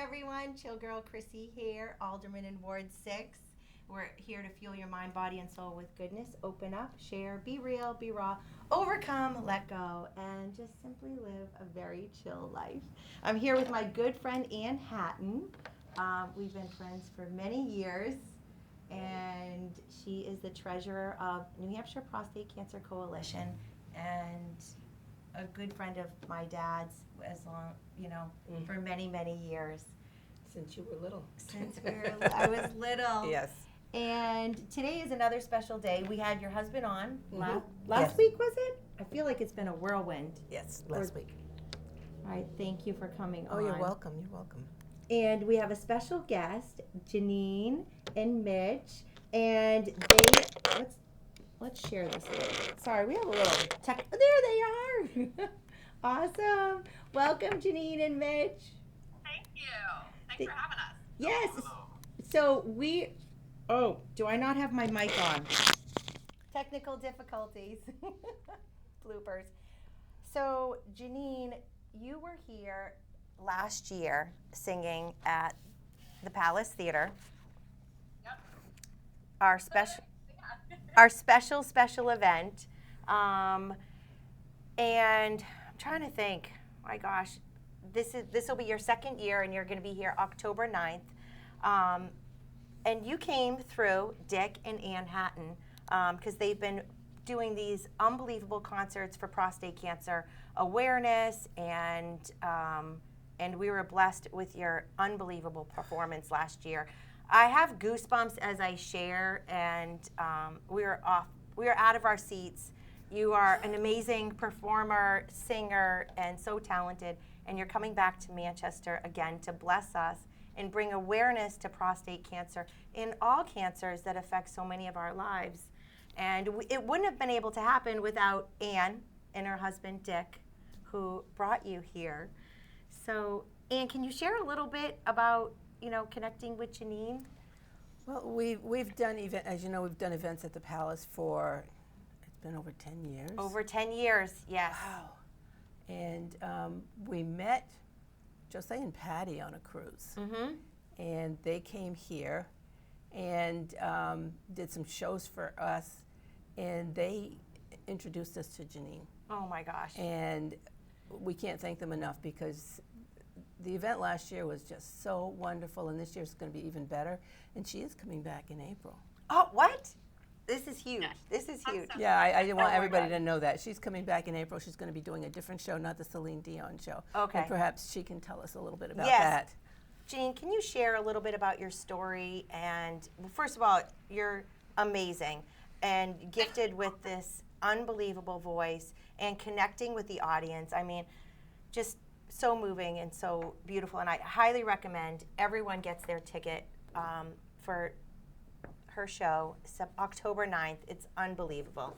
everyone. Chill Girl Chrissy here, Alderman in Ward 6. We're here to fuel your mind, body, and soul with goodness. Open up, share, be real, be raw, overcome, let go, and just simply live a very chill life. I'm here with my good friend Anne Hatin. We've been friends for many years, and she is the treasurer of New Hampshire Prostate Cancer Coalition and a good friend of my dad's for many, many years. Since you were little. I was little. Yes. And today is another special day. We had your husband on last Yes. week, was it? I feel like it's been a whirlwind. Yes, last week. All right, thank you for coming on. Oh, you're welcome. You're welcome. And we have a special guest, Jenene and Mitch, and let's share this a little bit. Sorry, we have a little tech. There they are. Awesome. Welcome, Jenene and Mitch. Thank you. Thanks for having us. Yes. Hello. So do I not have my mic on? Technical difficulties. Bloopers. So, Jenene, you were here last year singing at the Palace Theater. Yep. Our special event. And I'm trying to think, my gosh, this will be your second year, and you're going to be here October 9th. And you came through Dick and Anne Hatin because they've been doing these unbelievable concerts for prostate cancer awareness, and we were blessed with your unbelievable performance last year. I have goosebumps as I share, and we were out of our seats. You are an amazing performer, singer, and so talented, and you're coming back to Manchester again to bless us and bring awareness to prostate cancer and all cancers that affect so many of our lives. And it wouldn't have been able to happen without Anne and her husband, Dick, who brought you here. So, Anne, can you share a little bit about, connecting with Jenene? Well, we've done we've done events at the Palace for, it's been over 10 years. Over 10 years, yes. Wow. And we met Jose and Patty on a cruise. Mm-hmm. And they came here and did some shows for us, and they introduced us to Jenene. Oh my gosh. And we can't thank them enough, because the event last year was just so wonderful, and this year's going to be even better. And she is coming back in April. Oh, what? This is huge. This is huge. Yeah, I want my everybody God. to know that. She's coming back in April. She's going to be doing a different show, not the Celine Dion show. Okay. And perhaps she can tell us a little bit about Yes. that. Jenene, can you share a little bit about your story? And well, first of all, you're amazing and gifted with this unbelievable voice and connecting with the audience. I mean, just so moving and so beautiful. And I highly recommend everyone gets their ticket for her show, October 9th. It's unbelievable.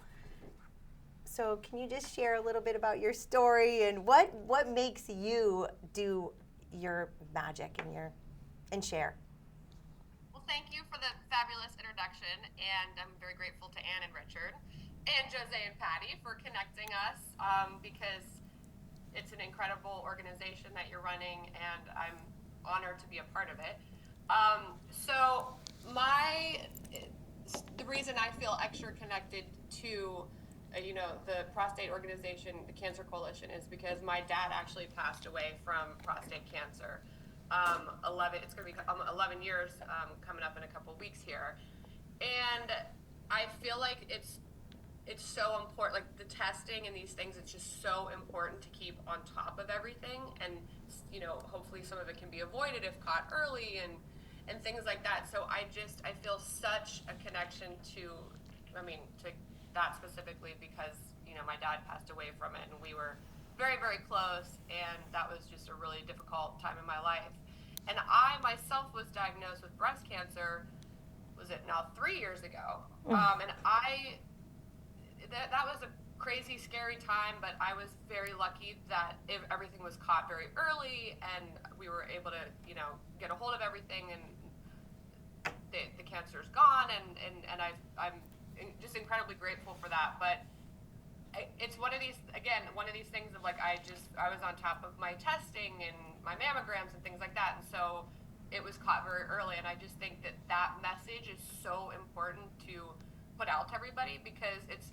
So can you just share a little bit about your story and what makes you do your magic and share? Well, thank you for the fabulous introduction, and I'm very grateful to Anne and Richard and Jose and Patty for connecting us, because it's an incredible organization that you're running, and I'm honored to be a part of it. So the reason I feel extra connected to the prostate organization, the Cancer Coalition, is because my dad actually passed away from prostate cancer. It's going to be 11 years coming up in a couple of weeks here, and I feel like it's so important, like the testing and these things. It's just so important to keep on top of everything, and hopefully some of it can be avoided if caught early and things like that. So I feel such a connection to that specifically, because my dad passed away from it, and we were very, very close, and that was just a really difficult time in my life. And I myself was diagnosed with breast cancer, was it now 3 years ago? And that was a crazy, scary time, but I was very lucky that everything was caught very early, and we were able to get a hold of everything, and the cancer's gone, and I'm just incredibly grateful for that. But it's one of these things of like, I was on top of my testing and my mammograms and things like that, and so it was caught very early. And I just think that message is so important to put out to everybody, because it's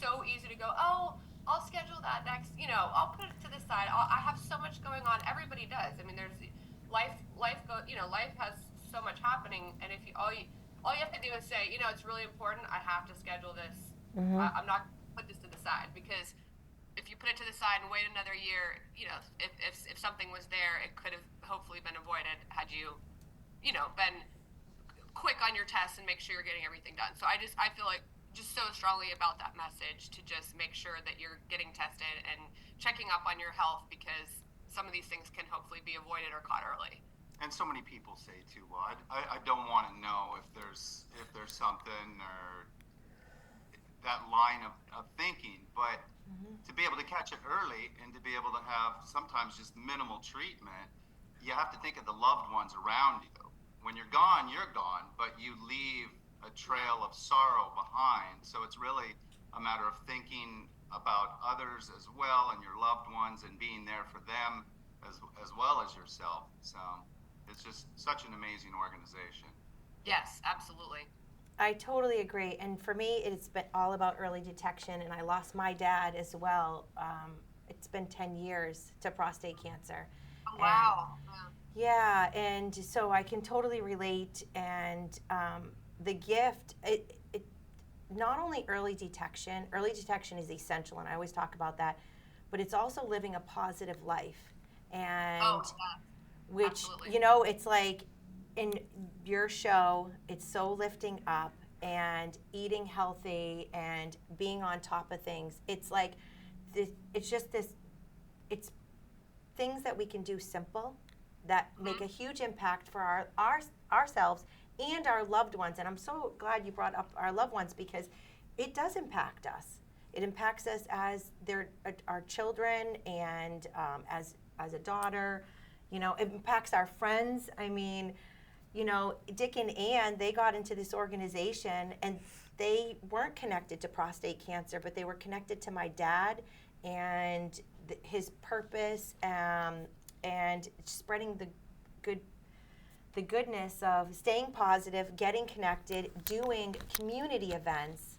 so easy to go, oh, I'll schedule that next, I'll put it to the side. I have so much going on. Everybody does. I mean, there's life has so much happening, and if all you have to do is say, it's really important, I have to schedule this. I'm not going to put this to the side, because if you put it to the side and wait another year, if something was there, it could have hopefully been avoided had you, been quick on your tests and make sure you're getting everything done. So I feel like just so strongly about that message, to just make sure that you're getting tested and checking up on your health, because some of these things can hopefully be avoided or caught early. And so many people say too, well, I don't want to know if there's something, or that line of thinking, but to be able to catch it early and to be able to have sometimes just minimal treatment, you have to think of the loved ones around you. When you're gone, but you leave a trail of sorrow behind. So it's really a matter of thinking about others as well, and your loved ones, and being there for them as well as yourself. So it's just such an amazing organization. Yes, absolutely. I totally agree. And for me, it's been all about early detection. And I lost my dad as well. It's been 10 years to prostate cancer. Oh, wow. Yeah, and so I can totally relate. And the gift, it not only early detection is essential, and I always talk about that, but it's also living a positive life. And which, absolutely. It's like in your show, it's so lifting up, and eating healthy and being on top of things. It's like it's things that we can do simple that make a huge impact for ourselves and our loved ones. And I'm so glad you brought up our loved ones, because it does impact us. It impacts us as our children, and as a daughter. It impacts our friends. I mean, Dick and Anne, they got into this organization, and they weren't connected to prostate cancer, but they were connected to my dad and his purpose, and spreading the goodness of staying positive, getting connected, doing community events.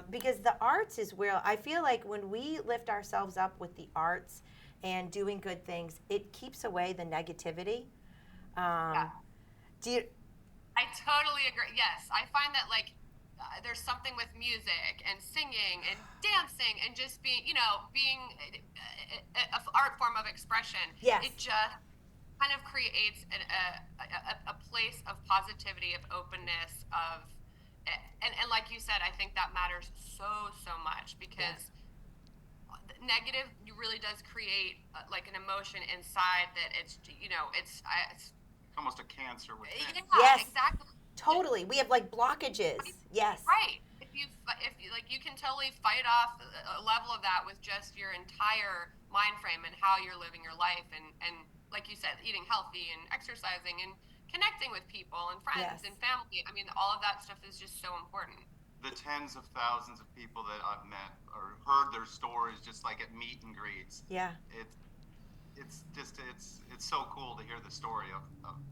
Because the arts is where I feel like when we lift ourselves up with the arts and doing good things, it keeps away the negativity. Yeah. I totally agree. Yes, I find that there's something with music and singing and dancing and just being an art form of expression. Yes. It just kind of creates a place of positivity, of openness, and like you said, I think that matters so much, because negative really does create like an emotion inside that it's Almost a cancer within. Yeah, Yes. exactly. Totally. We have like blockages. Yes. Right. If you you can totally fight off a level of that with just your entire mind frame and how you're living your life, and like you said, eating healthy and exercising and connecting with people and friends Yes. and family. I mean, all of that stuff is just so important. The tens of thousands of people that I've met or heard their stories, just like at meet and greets. Yeah. It's so cool to hear the story of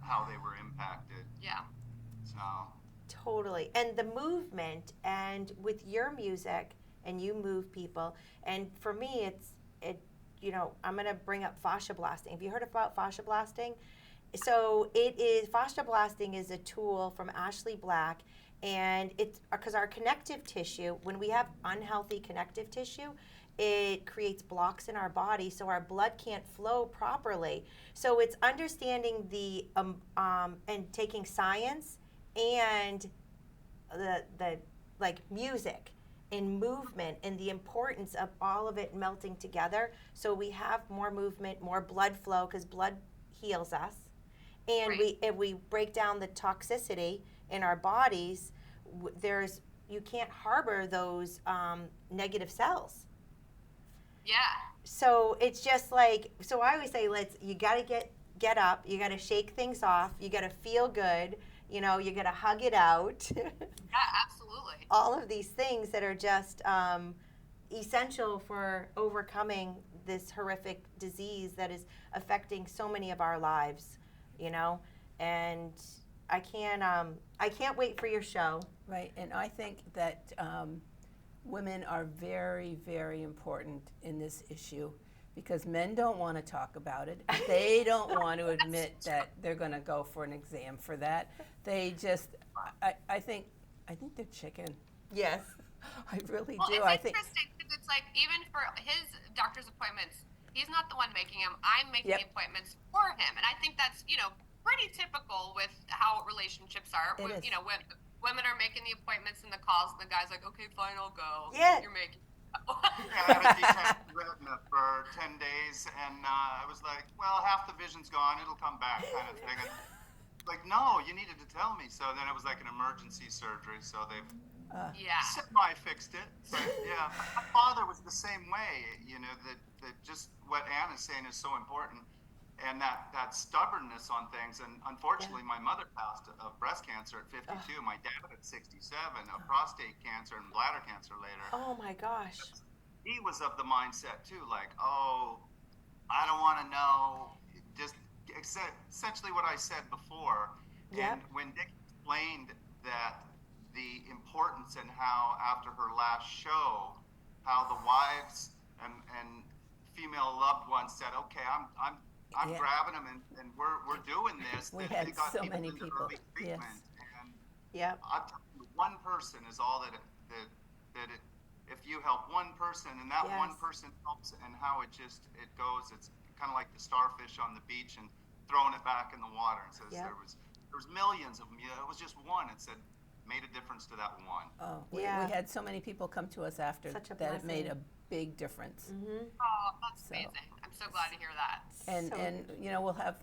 how they were impacted. Yeah. So Totally. And the movement, and with your music, and you move people. And for me, I'm going to bring up fascia blasting. Have you heard about fascia blasting? So fascia blasting is a tool from Ashley Black, and it's because our connective tissue, when we have unhealthy connective tissue, it creates blocks in our body, so our blood can't flow properly. So it's understanding the and taking science and the like music and movement and the importance of all of it melting together, so we have more movement, more blood flow, because blood heals us. And Right. if we break down the toxicity in our bodies, you can't harbor those negative cells. Yeah. So it's just like, so I always say, you got to get up, you got to shake things off, you got to feel good, you got to hug it out. Yeah, absolutely. All of these things that are just, essential for overcoming this horrific disease that is affecting so many of our lives, you know. And I can't wait for your show. Right, and I think that women are very, very important in this issue because men don't want to talk about it. They don't want to admit that they're going to go for an exam for that. They just, I think they're chicken. Yes. I really Well, do. it's I think. interesting because it's like even for his doctor's appointments, he's not the one making them. I'm making Yep. the appointments for him, and I think that's pretty typical with how relationships are. It is. When women are making the appointments and the calls, and the guy's like, okay, fine, I'll go. Yeah. You're making. Yeah, I had a detached retina for 10 days, and I was like, well, half the vision's gone, it'll come back, kind of thing. And, like, no, you needed to tell me. So then it was like an emergency surgery, so they've Yeah. semi-fixed it. So, yeah, my father was the same way, that just what Anne is saying is so important. And that stubbornness on things. And unfortunately, my mother passed of breast cancer at 52, my dad at 67, of prostate cancer and bladder cancer later. Oh my gosh. He was of the mindset too, like, oh, I don't want to know, just essentially what I said before. Yep. And when Dick explained that the importance and how after her last show, how the wives and female loved ones said, okay, I'm Yeah. grabbing them and we're doing this. We that had they got so many into people. early treatment. Yes. And Yep. I'm telling you, one person is all if you help one person and that Yes. one person helps, and how it goes. It's kind of like the starfish on the beach and throwing it back in the water. And says Yep. there was millions of them. Yeah, it was just one. It said made a difference to that one. Oh, Yeah. we had so many people come to us after Such a that it made a blessing. big difference. Oh, that's So- amazing. I'm so glad to hear that. And So- and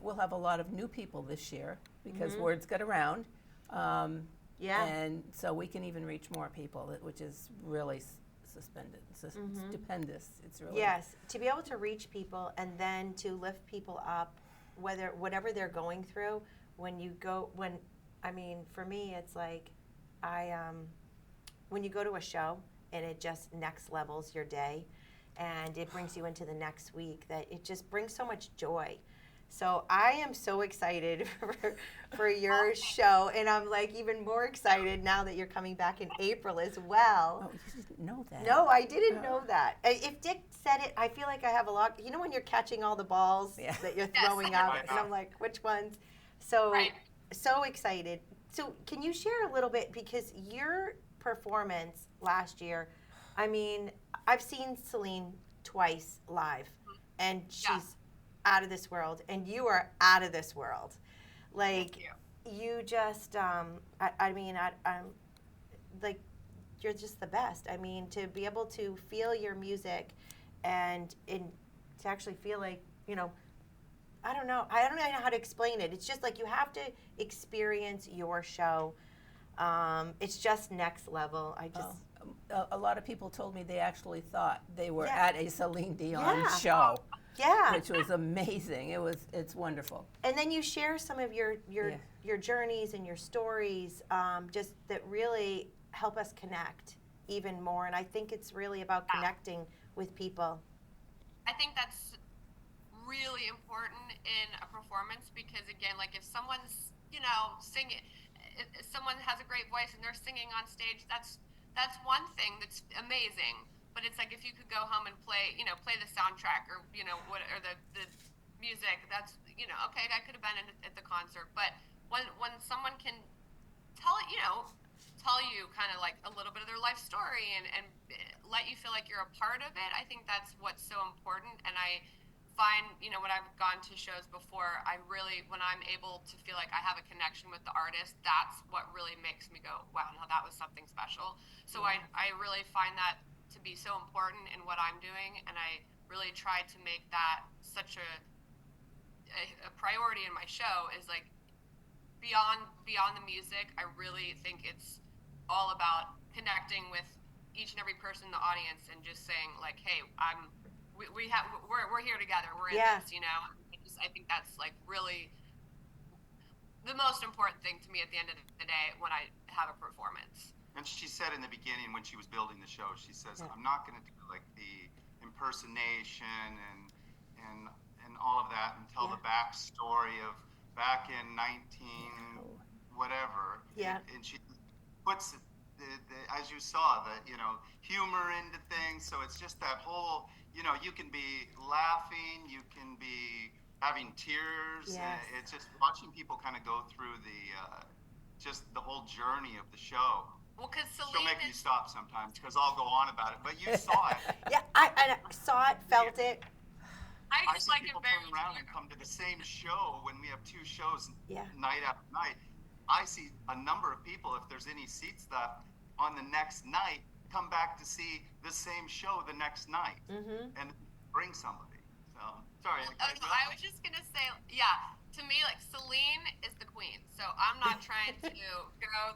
we'll have a lot of new people this year because words get around. Yeah. And so we can even reach more people, which is really stupendous. It's really Yes, to be able to reach people and then to lift people up, whatever they're going through. For me, it's like when you go to a show and it just next levels your day, and it brings you into the next week. That it just brings so much joy. So I am so excited for your show, and I'm like even more excited now that you're coming back in April as well. Oh, you didn't know that. No, I didn't know that. If Dick said it, I feel like I have a lot. You know when you're catching all the balls Yeah. that you're Yes. throwing up, and I'm like, which ones? So, Right. so excited. So can you share a little bit, because your performance last year, I've seen Celine twice live, and she's out of this world, and you are out of this world. Like, Thank you just, I'm like, you're just the best. To be able to feel your music and to actually feel like, I don't know how to explain it. It's just like you have to experience your show. It's just next level. A lot of people told me they actually thought they were Yeah. at a Celine Dion Yeah. show, Yeah. which was amazing. It's wonderful. And then you share some of your journeys and your stories, just that really help us connect even more. And I think it's really about connecting with people. I think that's really important in a performance because, again, like if someone's, singing, if someone has a great voice and they're singing on stage, that's one thing that's amazing. But it's like if you could go home and play the soundtrack or, or the music, that's, okay, I could have been at the concert. But when someone can tell you kind of like a little bit of their life story and let you feel like you're a part of it, I think that's what's so important. And I find, when I've gone to shows before, when I'm able to feel like I have a connection with the artist, that's what really makes me go, wow, no, that was something special. So I really find that to be so important in what I'm doing, and I really try to make that such a priority in my show is like beyond the music. I really think it's all about connecting with each and every person in the audience and just saying like, hey, we're here together. We're in this, I think that's like really the most important thing to me at the end of the day when I have a performance. And she said in the beginning when she was building the show, she says, Yeah. I'm not going to do like the impersonation and all of that and tell Yeah. the backstory of back in 19 whatever. Yeah. And she puts as you saw, the humor into things. So it's just that whole, you can be laughing, you can be having tears. Yes. It's just watching people kind of go through just the whole journey of the show. Well, because She'll Celine make me is stop sometimes because I'll go on about it. But you saw it. Yeah, I saw it, felt it. I I just see like it people very turn around and come to the same show when we have 2 shows Yeah. night after night. I see a number of people, if there's any seats left, on the next night, come back to see the same show the next night and bring somebody. So, sorry. I was just gonna say, yeah. To me, like Celine is the queen, so I'm not trying to go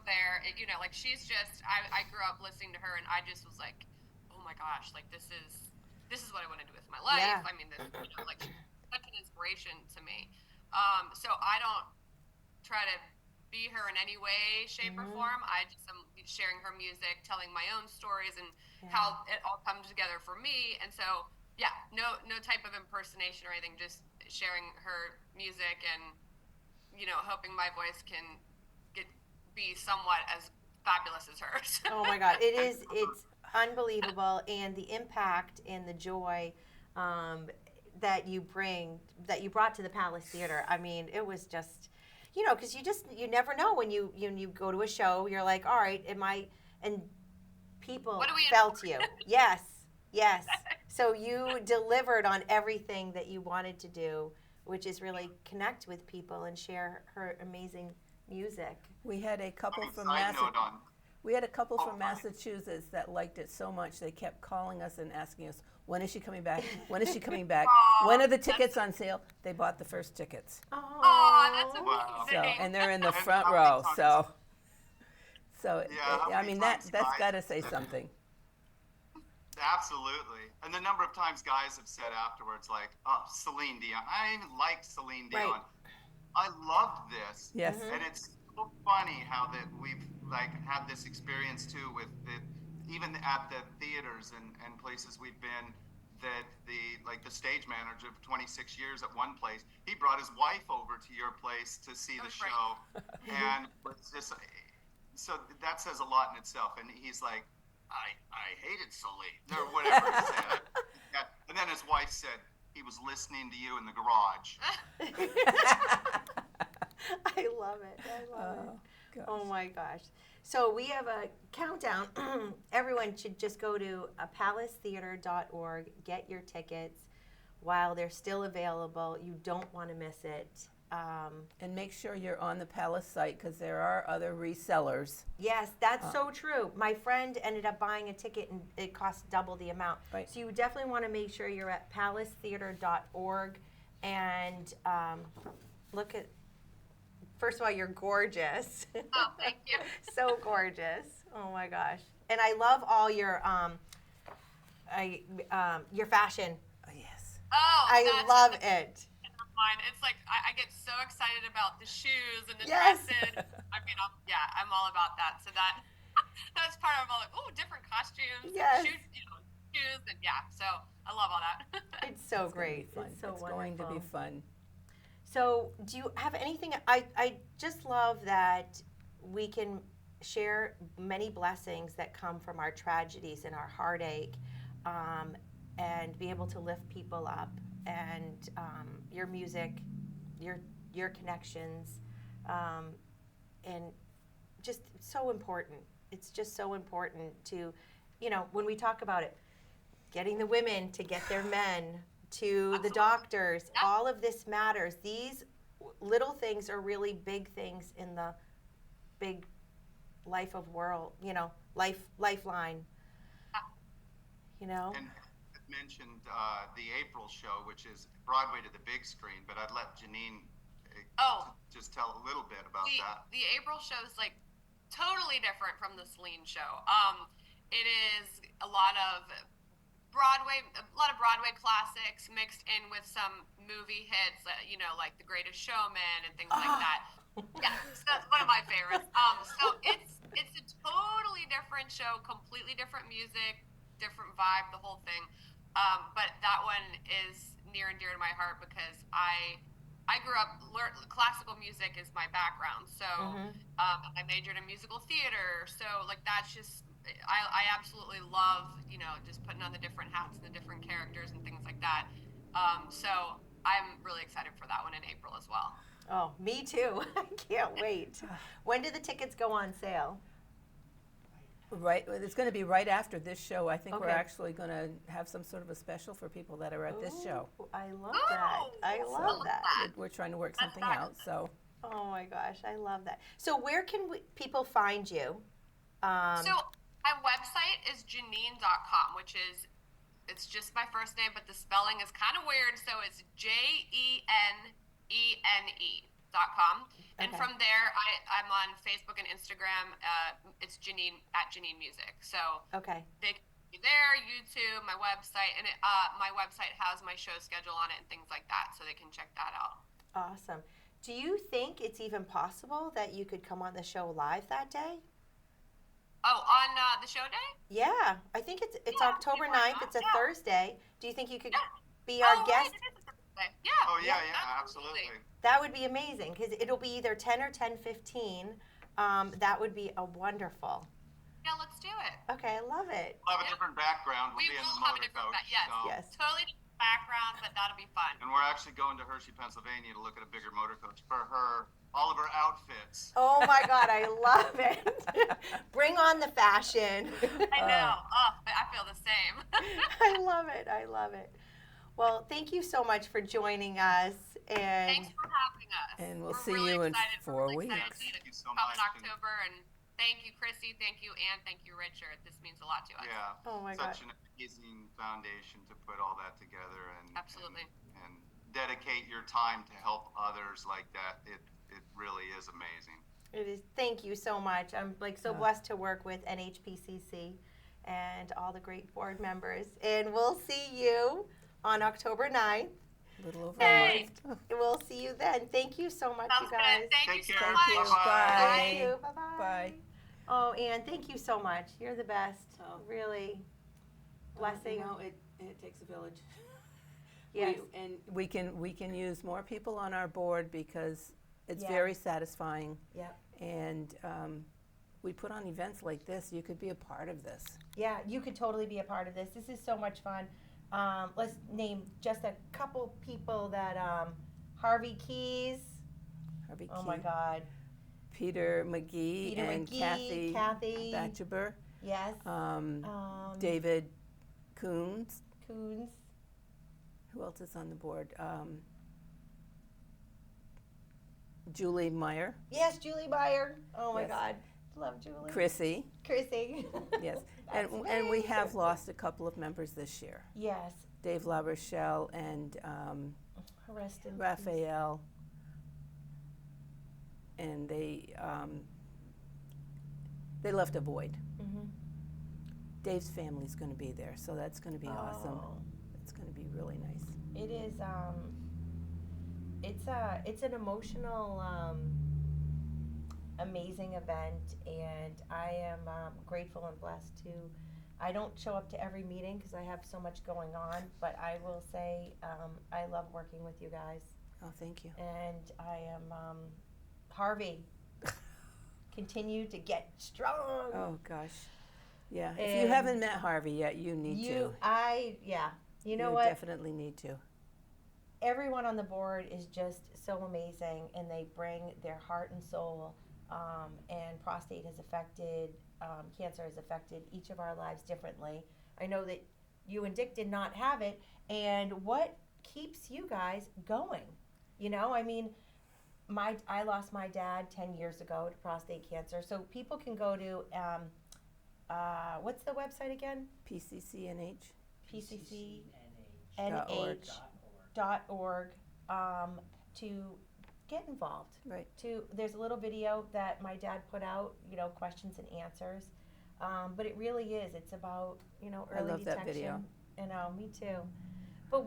there. Like she's just. I grew up listening to her, and I just was like, oh my gosh, like this is what I want to do with my life. Yeah. I mean, like she's such an inspiration to me. So I don't try to be her in any way, shape, or form. I just am sharing her music, telling my own stories, and how it all comes together for me. And so, yeah, no type of impersonation or anything. Just sharing her music and hoping my voice can be somewhat as fabulous as hers. Oh my God, it's unbelievable, and the impact and the joy that you brought to the Palace Theater. I mean, it was just, because you never know when you go to a show, you're like, all right, and people What are we in felt for? you. Yes. So you delivered on everything that you wanted to do, which is really connect with people and share her amazing music. We had a couple from Side note on. Massachusetts that liked it so much they kept calling us and asking us, when is she coming back? When is she coming back? When are the tickets on sale? They bought the first tickets. Oh, that's amazing. Wow. So, and they're in the And front how many row. times- So how I many mean times that's guys- got to say something. Absolutely. And the number of times guys have said afterwards, like, oh, Celine Dion. I didn't even like Celine Dion. Right. I loved this. Yes. And it's so funny how that we've had this experience too with even at the theaters and places we've been, that the stage manager of 26 years at one place, he brought his wife over to your place to see the That's right. show. And it's just, so that says a lot in itself. And he's like, I hated Celine, or whatever he said. Yeah. And then his wife said he was listening to you in the garage. I love it. Gosh. Oh my gosh. So we have a countdown. Everyone should just go to palacetheater.org, get your tickets while they're still available. You don't want to miss it. And make sure you're on the Palace site because there are other resellers. Yes, that's so true. My friend ended up buying a ticket and it cost double the amount. Right. So you definitely want to make sure you're at palacetheater.org and look at, first of all, you're gorgeous. Oh, thank you. So gorgeous. Oh my gosh. And I love all your fashion. Oh, yes. Oh, I that's love the it. mine. It's like I get so excited about the shoes and the Yes. dresses. I mean, I'm all about that. So that's part of all like, oh, different costumes, Yes. shoes, and yeah. So I love all that. It's so It's gonna be great. fun. It's so It's wonderful. going to be fun. So do you have anything? I just love that we can share many blessings that come from our tragedies and our heartache, and be able to lift people up. And your music, your connections, and just so important. It's just so important to, when we talk about it, getting the women to get their men, to the doctors, Yeah. all of this matters. These little things are really big things in the big life of world, lifeline. And I mentioned the April show, which is Broadway to the big screen, but I'd let Jenene just tell a little bit about that. The April show is like totally different from the Celine show. It is a lot of Broadway classics mixed in with some movie hits, like The Greatest Showman and things like that. Yeah, so that's one of my favorites. So it's it's a totally different show, completely different music, different vibe, the whole thing. But that one is near and dear to my heart because I grew up classical music is my background. So I majored in musical theater. So like that's just I absolutely love just putting on the different hats and the different characters and things like that. So I'm really excited for that one in April as well. Oh, me too. I can't wait. When do the tickets go on sale? Right, it's going to be right after this show. I think we're Okay. actually going to have some sort of a special for people that are at this show. Ooh, I love that. I love that. We're trying to work something out, so. Oh my gosh, I love that. So where can people find you? So my website is Jenene.com, which is it's just my first name, but the spelling is kind of weird. So it's JENENE.com. And Okay. from there, I'm on Facebook and Instagram. It's Jenene at Jenene Music. So Okay. they can be there, YouTube, my website, and my website has my show schedule on it and things like that, so they can check that out. Awesome. Do you think it's even possible that you could come on the show live that day? Oh, on the show day? Yeah, I think it's Yeah, October why 9th. not? It's a Yeah. Thursday. Do you think you could Yeah. be our Oh, guest? right, it is a Thursday. Yeah. Oh yeah, absolutely. That would be amazing because it'll be either 10 or 10:15. That would be a wonderful. Yeah, let's do it. Okay, I love it. We'll have a different background. We'll We be in will the have a motor different coach. yes. so- Yes. Totally different background, but that'll be fun. And we're actually going to Hershey, Pennsylvania to look at a bigger motor coach for all of her outfits. Oh my God, I love it. Bring on the fashion. I know. Oh, I feel the same. I love it. I love it. Well, thank you so much for joining us. And Thanks for having us. And we'll We're see really you in excited. 4 We're really weeks. excited to Thank you so come much. in October, and thank you, Chrissy. Thank you, Anne. Thank you, Richard. This means a lot to us. Yeah. Oh my Such God. an amazing foundation to put all that together and Absolutely. and dedicate your time to help others like that. It really is amazing. It is. Thank you so much. I'm so blessed to work with NHPCC and all the great board members. And we'll see you on October 9th. A little over Yay. a month. We'll see you then. Thank you so much, Sounds you guys. good. Thank Take you so care. much. you. Bye-bye. Bye. Thank you. Bye-bye. Bye. Oh, Anne, thank you so much. You're the best. Oh. Really. Blessing. It takes a village. Yes. And we can use more people on our board because it's Yeah. very satisfying. Yep. And we put on events like this. You could be a part of this. Yeah, you could totally be a part of this. This is so much fun. Let's name just a couple people that Harvey Keys. Harvey Oh my Key, God. Peter McGee, Peter and McGee, Kathy. Batcheber, Yes. David Coons. Coons. Who else is on the board? Julie Meyer, Yes, Julie Meyer. Oh my Yes. God. Love Julie. Chrissy. Chrissy. Yes, That's and we have amazing. lost a couple of members this year. Yes. Dave LaRochelle and Rest in peace. Raphael, and they left a void. Mhm. Dave's family's going to be there, so that's going to be awesome. Oh. It's going to be really nice. It is. It's an emotional, amazing event, and I am grateful and blessed to. I don't show up to every meeting because I have so much going on, but I will say I love working with you guys, Oh, thank you. and I am Harvey. Continue to get strong. Oh gosh, yeah. If And you haven't met Harvey yet, you need to. You know you what? definitely need to. Everyone on the board is just so amazing, and they bring their heart and soul. And prostate has affected, cancer has affected each of our lives differently. I know that you and Dick did not have it, and what keeps you guys going? You know, I mean, I lost my dad 10 years ago to prostate cancer, so people can go to, what's the website again? PCCNH. PCCNH.org to get involved. Right. There's a little video that my dad put out, questions and answers. But it really is. It's about, I early love detection. that video. Me too. But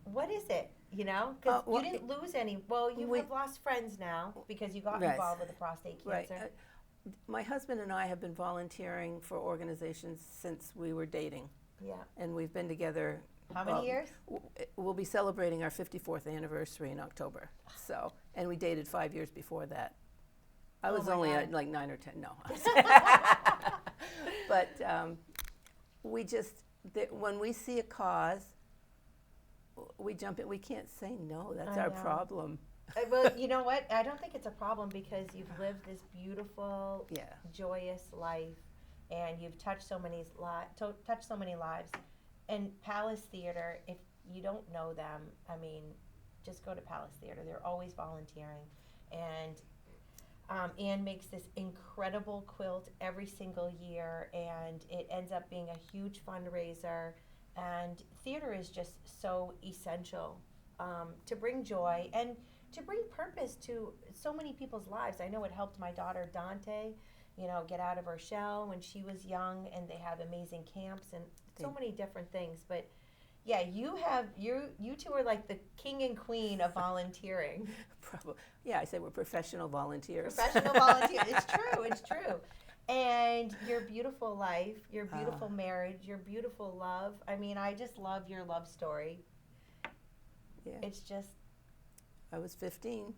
what is it? Because well, you didn't lose any. Well, you we- have lost friends now because you got Right. involved with the prostate Right. cancer. My husband and I have been volunteering for organizations since we were dating, Yeah. and we've been together. How many years? We'll be celebrating our 54th anniversary in October. So, and we dated 5 years before that. I was my only God. like 9 or 10. No. But we just, when we see a cause, we jump in. We can't say no. That's I our know. problem. Well, you know what? I don't think it's a problem because you've lived this beautiful, Yeah. joyous life, and you've touched so many touched so many lives. And Palace Theater, if you don't know them, I mean, just go to Palace Theater. They're always volunteering, and Anne makes this incredible quilt every single year, and it ends up being a huge fundraiser. And theater is just so essential to bring joy and to bring purpose to so many people's lives. I know it helped my daughter Dante, get out of her shell when she was young, and they have amazing camps and so many different things. But yeah, you two are like the king and queen of volunteering. Probably. Yeah, I said we're professional volunteers. Professional volunteers. It's true. It's true. And your beautiful life, your beautiful marriage, your beautiful love. I mean, I just love your love story. Yeah. It's just, I was 15.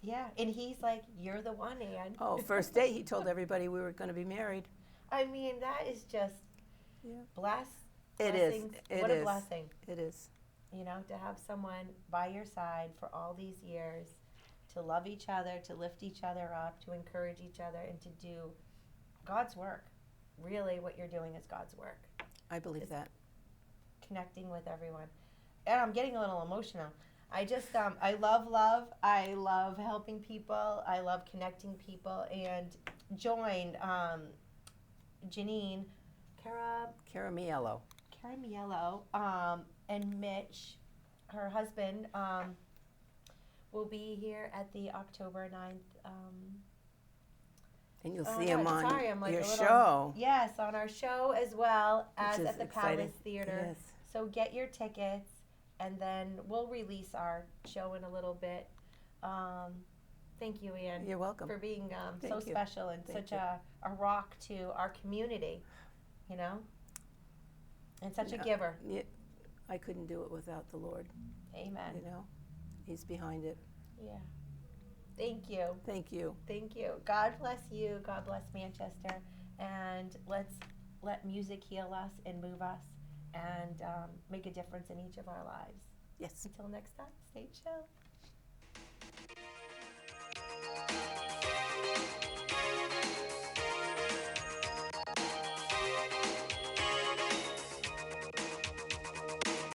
yeah. And he's like, you're the one, Anne. Oh, first day he told everybody we were going to be married. I mean, that is just Yeah. blessings. It is. It What is. a blessing. It is. To have someone by your side for all these years, to love each other, to lift each other up, to encourage each other, and to do God's work. Really, what you're doing is God's work. I believe that. Connecting with everyone. And I'm getting a little emotional. I just, I love love. I love helping people. I love connecting people. And joined Jenene Caramielo. Caramielo and Mitch, her husband, will be here at the October 9th. And you'll Oh see my him God, on sorry, I'm like your a little- show. Yes, on our show as well as Which is at the exciting. Palace Theater. Yes. So get your tickets, and then we'll release our show in a little bit. Thank you, Anne. You're welcome. For being so Thank you. special and Thank such a rock to our community, and such a Yeah. giver. Yeah, I couldn't do it without the Lord. Amen. He's behind it. Yeah. Thank you. Thank you. Thank you. God bless you. God bless Manchester. And let's let music heal us and move us and make a difference in each of our lives. Yes. Until next time, stay chill.